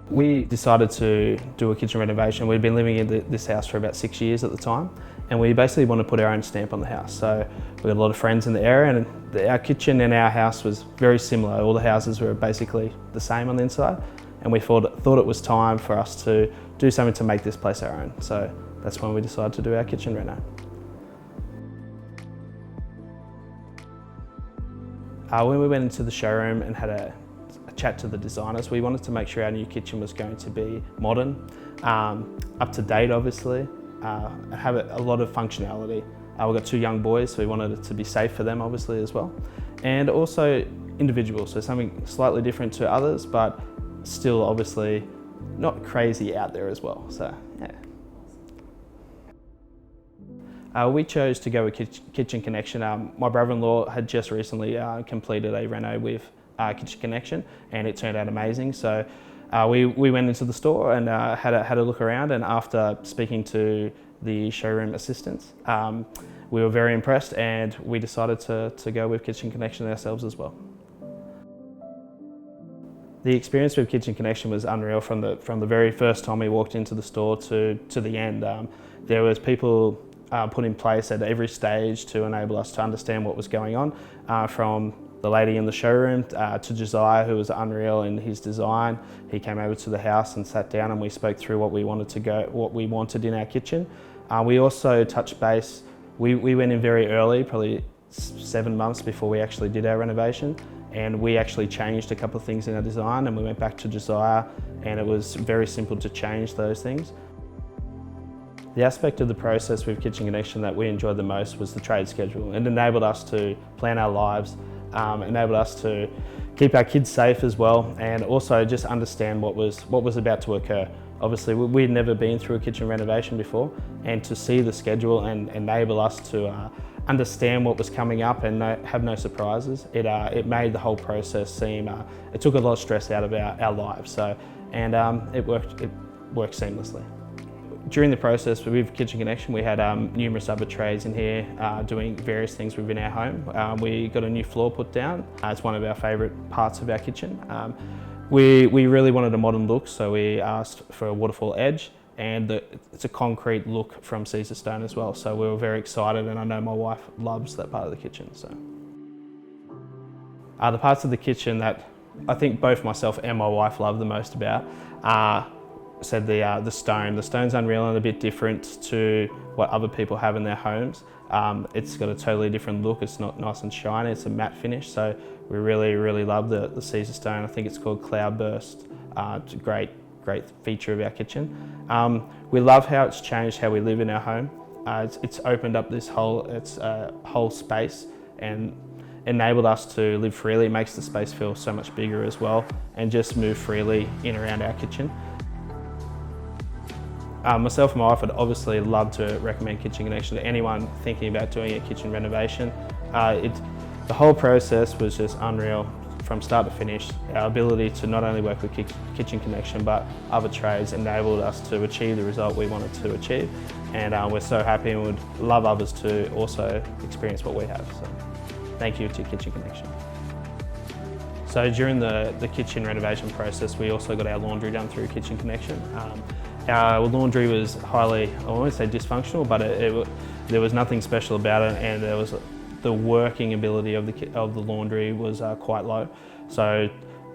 We decided to do a kitchen renovation. We'd been living in this house for about 6 years at the time, and we basically wanted to put our own stamp on the house. So we got a lot of friends in the area, and our kitchen and our house was very similar. All the houses were basically the same on the inside, and we thought it was time for us to do something to make this place our own. So that's when we decided to do our kitchen reno. When we went into the showroom and had a chat to the designers, we wanted to make sure our new kitchen was going to be modern, up to date obviously, have a lot of functionality. We've got 2 young boys, so we wanted it to be safe for them obviously as well. And also individual, so something slightly different to others, but still obviously not crazy out there as well, so yeah. We chose to go with Kitchen Connection. My brother-in-law had just recently completed a reno with Kitchen Connection, and it turned out amazing. So we went into the store and had a look around, and after speaking to the showroom assistants, we were very impressed, and we decided to go with Kitchen Connection ourselves as well. The experience with Kitchen Connection was unreal from the very first time we walked into the store to the end. There was people put in place at every stage to enable us to understand what was going on, from the lady in the showroom to Josiah, who was unreal in his design. He came over to the house and sat down, and we spoke through what we wanted in our kitchen. We also touched base. We went in very early, probably 7 months before we actually did our renovation, and we actually changed a couple of things in our design, and we went back to Josiah, and it was very simple to change those things. The aspect of the process with Kitchen Connection that we enjoyed the most was the trade schedule. It enabled us to plan our lives, enabled us to keep our kids safe as well, and also just understand what was about to occur. Obviously, we'd never been through a kitchen renovation before, and to see the schedule and enable us to understand what was coming up and have no surprises, it made the whole process seem, it took a lot of stress out of our lives. So, and it worked seamlessly. During the process with Kitchen Connection, we had numerous other trades in here doing various things within our home. We got a new floor put down. It's one of our favourite parts of our kitchen. We really wanted a modern look, so we asked for a waterfall edge, and it's a concrete look from Caesar stone as well. So we were very excited, and I know my wife loves that part of the kitchen. So the parts of the kitchen that I think both myself and my wife love the most about said the stone. The stone's unreal and a bit different to what other people have in their homes. It's got a totally different look. It's not nice and shiny, it's a matte finish. So we really love the Caesar stone. I think it's called Cloudburst. It's a great feature of our kitchen. We love how it's changed how we live in our home. It's opened up this whole space and enabled us to live freely. It makes the space feel so much bigger as well, and just move freely in around our kitchen. Myself and my wife would obviously love to recommend Kitchen Connection to anyone thinking about doing a kitchen renovation. The whole process was just unreal from start to finish. Our ability to not only work with Kitchen Connection but other trades enabled us to achieve the result we wanted to achieve, and we're so happy and would love others to also experience what we have. So thank you to Kitchen Connection. So during the kitchen renovation process, we also got our laundry done through Kitchen Connection. Our laundry was highly, I won't say dysfunctional, but there was nothing special about it, and the working ability of the laundry was quite low. So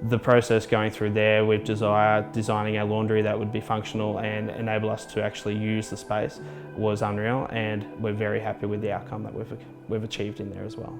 the process going through there with designing our laundry that would be functional and enable us to actually use the space was unreal, and we're very happy with the outcome that we've achieved in there as well.